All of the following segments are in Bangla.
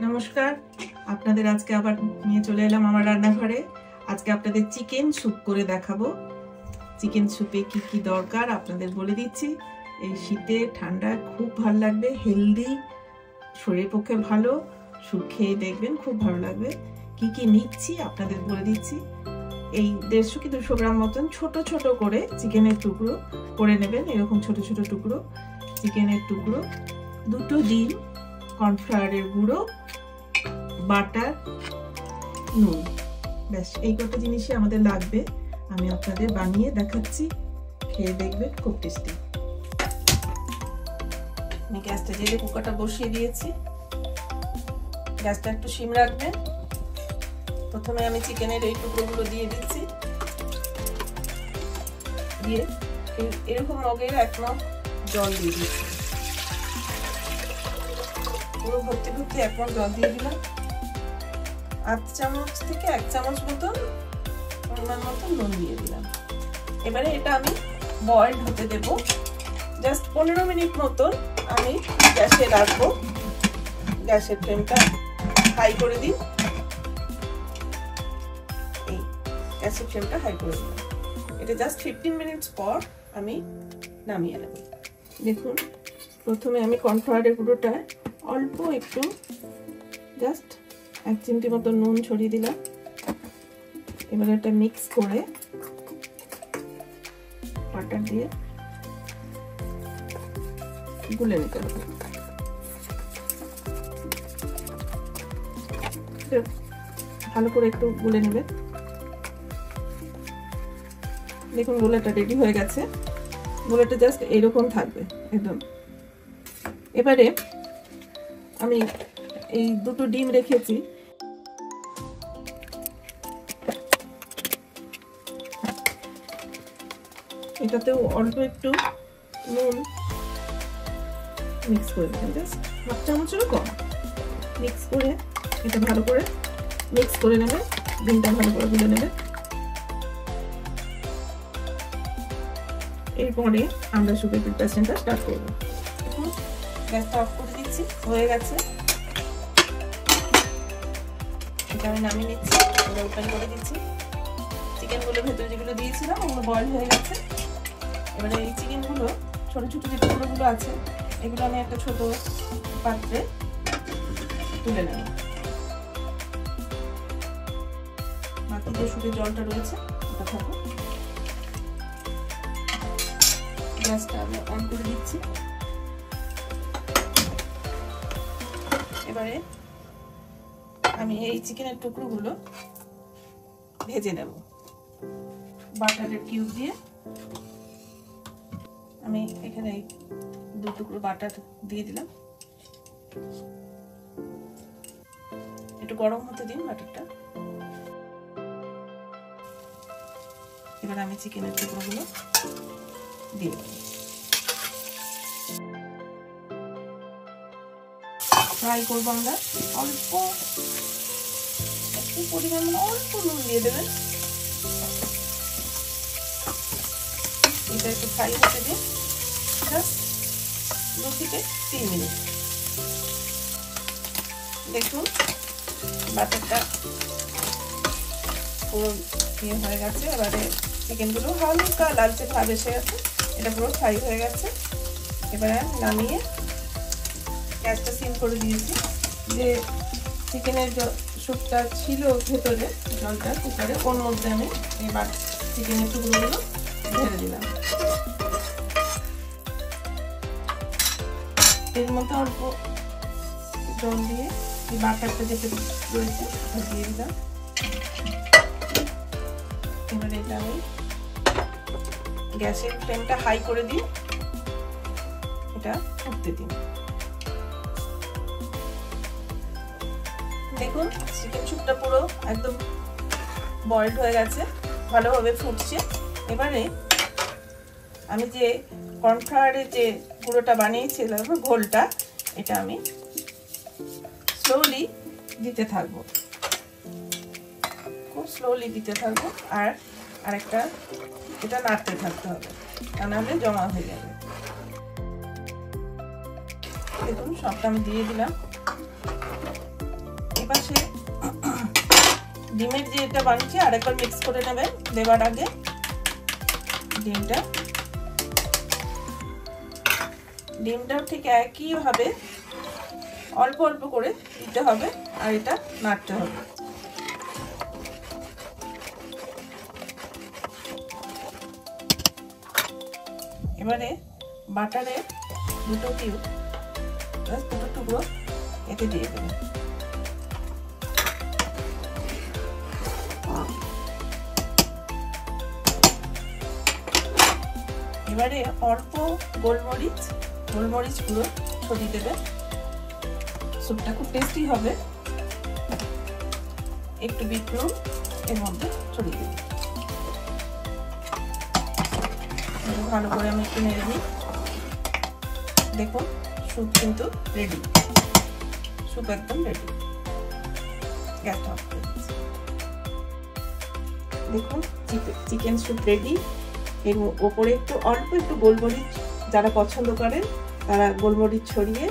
নমস্কার, আপনাদের আজকে আবার নিয়ে চলে এলাম আমার রান্নাঘরে। আজকে আপনাদের চিকেন স্যুপ করে দেখাবো। চিকেন স্যুপে কি কি দরকার আপনাদের বলে দিচ্ছি। এই শীতে ঠান্ডায় খুব ভালো লাগবে, হেলদি, শরীরের পক্ষে ভালো। স্যুপ খেয়ে দেখবেন খুব ভালো লাগবে। কি কি নিচ্ছি আপনাদের বলে দিচ্ছি। এই 150 কি 200 গ্রাম মতন ছোট ছোট করে চিকেনের টুকরো করে নেবেন। এরকম ছোট ছোট টুকরো চিকেনের টুকরো, 2টো ডিম, কর্নফ্লাওয়ারের গুঁড়ো, বাটার, নুন, ব্যাস এই কটা জিনিসই আমাদের লাগবে। আমি আপনাদের বানিয়ে দেখাচ্ছি, খেয়ে দেখবেন খুব টেস্টি। আমি গ্যাসটা জেলে কুকারটা বসিয়ে দিয়েছি। গ্যাসটা একটু সিম রাখবেন। প্রথমে আমি চিকেনের এই টুকরোগুলো দিয়ে দিচ্ছি, দিয়ে এরকম মগের 1 মগ জল দিয়ে দিচ্ছি। পুরো ভর্তি ভর্তি 1 মগ জল দিয়ে দিলাম। 1/2 চামচ থেকে 1 চামচ মতন পরিমাণ মতন নুন দিয়ে দিলাম। এবারে এটা আমি বয়েল হতে দেব। জাস্ট 15 মিনিট মতন আমি গ্যাসে রাখবো। গ্যাসের ফ্লেমটা হাই করে দিই। এই গ্যাসের ফ্লেমটা হাই করে দিলাম। এটা জাস্ট 15 মিনিটস পর আমি নামিয়ে নেব। দেখুন, প্রথমে আমি কর্নফ্লাওয়ারের গুঁড়োটা অল্প একটু জাস্ট 1 চিমটি মতো নুন ছড়িয়ে দিলাম। এবার এটা মিক্স করে বাটার দিয়ে গুলে নিতে হবে। ভালো করে একটু গুলে নেবে। দেখুন গোলাটা রেডি হয়ে গেছে। গোলাটা জাস্ট এইরকম থাকবে একদম। এবারে আমি এই 2টো ডিম রেখেছি, এটাতেও অল্প একটু নুন মিক্স করে দেবেন, জাস্ট 1/2 চামচেরও কম। মিক্স করে এটা ভালো করে মিক্স করে নেবে। ডিমটা ভালো করে গুলে নেবে। এরপরে আমরা সুপের প্রিপারেশনটা স্টার্ট করবো। গ্যাসটা অফ করে দিচ্ছি, হয়ে গেছে। এটা আমি নামিয়ে নিচ্ছি, ওপেন করে দিচ্ছি। চিকেনগুলো ভেতরে যেগুলো দিয়েছিলাম ওগুলো বয়েল হয়ে গেছে। এবারে এই চিকেনগুলো ছোট ছোট যে টুকরোগুলো আছে এগুলো আমি একটা ছোট পাত্রে তুলে নেব। বাকি যে শুধু জলটা রয়েছে ওটা থাকো। গ্যাসটা আমি অন করে দিচ্ছি। এবারে আমি এই চিকেনের টুকরোগুলো ভেজে নেব। বাটারের কিউব দিয়ে আমি এখানে 2 টুকরো বাটার দিয়ে দিলাম। একটু গরম হতে দিন বাটারটা। এবার আমি চিকেনের টুকরোগুলো দিয়ে দেব। ফ্রাই করবো আমরা। অল্প একটু পরিমাণ অল্প নুন দিয়ে দেবেন। এটা একটু ফ্রাই হতে দিন, জাস্ট 2 থেকে 3 মিনিট। দেখুন বাটারটা পুরো ইয়ে হয়ে গেছে। এবারে চিকেনগুলো হালকা লালচে ভাব এসে গেছে, এটা পুরো ফ্রাই হয়ে গেছে। এবারে নামিয়ে গ্যাসটা সিম করে দিয়েছি। যে চিকেনের স্যুপটা ছিল ভেতরে জলটা কুকারে, ওর মধ্যে আমি এবার চিকেনের টুকরোগুলো ঢেলে দিলাম। এর মধ্যে অল্প জল দিয়ে এই বাটারটা যেটা রয়েছে দিয়ে দিলাম। এবারে এটা আমি গ্যাসের ফ্লেমটা হাই করে দিই, এটা ফুটতে দিন। দেখুন চিকেন স্যুপটা পুরো একদম বয়েলড হয়ে গেছে, ভালোভাবে ফুটছে। এবারে আমি যে কর্নফ্লাওয়ারের যে গুঁড়োটা বানিয়েছিলাম ঘোলটা, এটা আমি স্লোলি দিতে থাকবো, খুব স্লোলি দিতে থাকবো। আর আরেকটা এটা নাড়তে থাকতে হবে, তা নাহলে জমা হয়ে যাবে। দেখুন সবটা আমি দিয়ে দিলাম। এই পাশে ডিমের যে এটা বানিয়েছি আরেকবার মিক্স করে নেবেন দেবার আগে। ডিমটাও ঠিক একই ভাবে অল্প অল্প করে দিতে হবে আর এটা নাড়তে হবে। এবারে বাটারের দুটো টুকরো এতে দিয়ে দেবেন। এবারে অল্প গোলমরিচ গুঁড়ো ছড়িয়ে দেবেন। স্যুপটা খুব টেস্টি হবে। একটু বিট নুন এর মধ্যে ছড়িয়ে দেবেন। ভালো করে আমি একটু নেড়ে নিই। দেখুন স্যুপ কিন্তু রেডি, স্যুপ একদম রেডি। গ্যাসটা অফ করে দিচ্ছি। দেখুন চিকেন স্যুপ রেডি। এর ওপরে অল্প একটু গোলমরিচ যারা পছন্দ করেন তারা গোলমরিচ ছড়িয়ে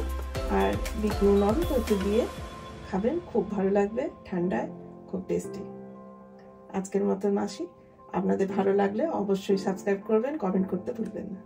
আর বিট নুন অল্প একটু দিয়ে খাবেন, খুব ভালো লাগবে। ঠান্ডায় খুব টেস্টি। আজকের মতো আসি। আপনাদের ভালো লাগলে অবশ্যই সাবস্ক্রাইব করবেন, কমেন্ট করতে ভুলবেন না।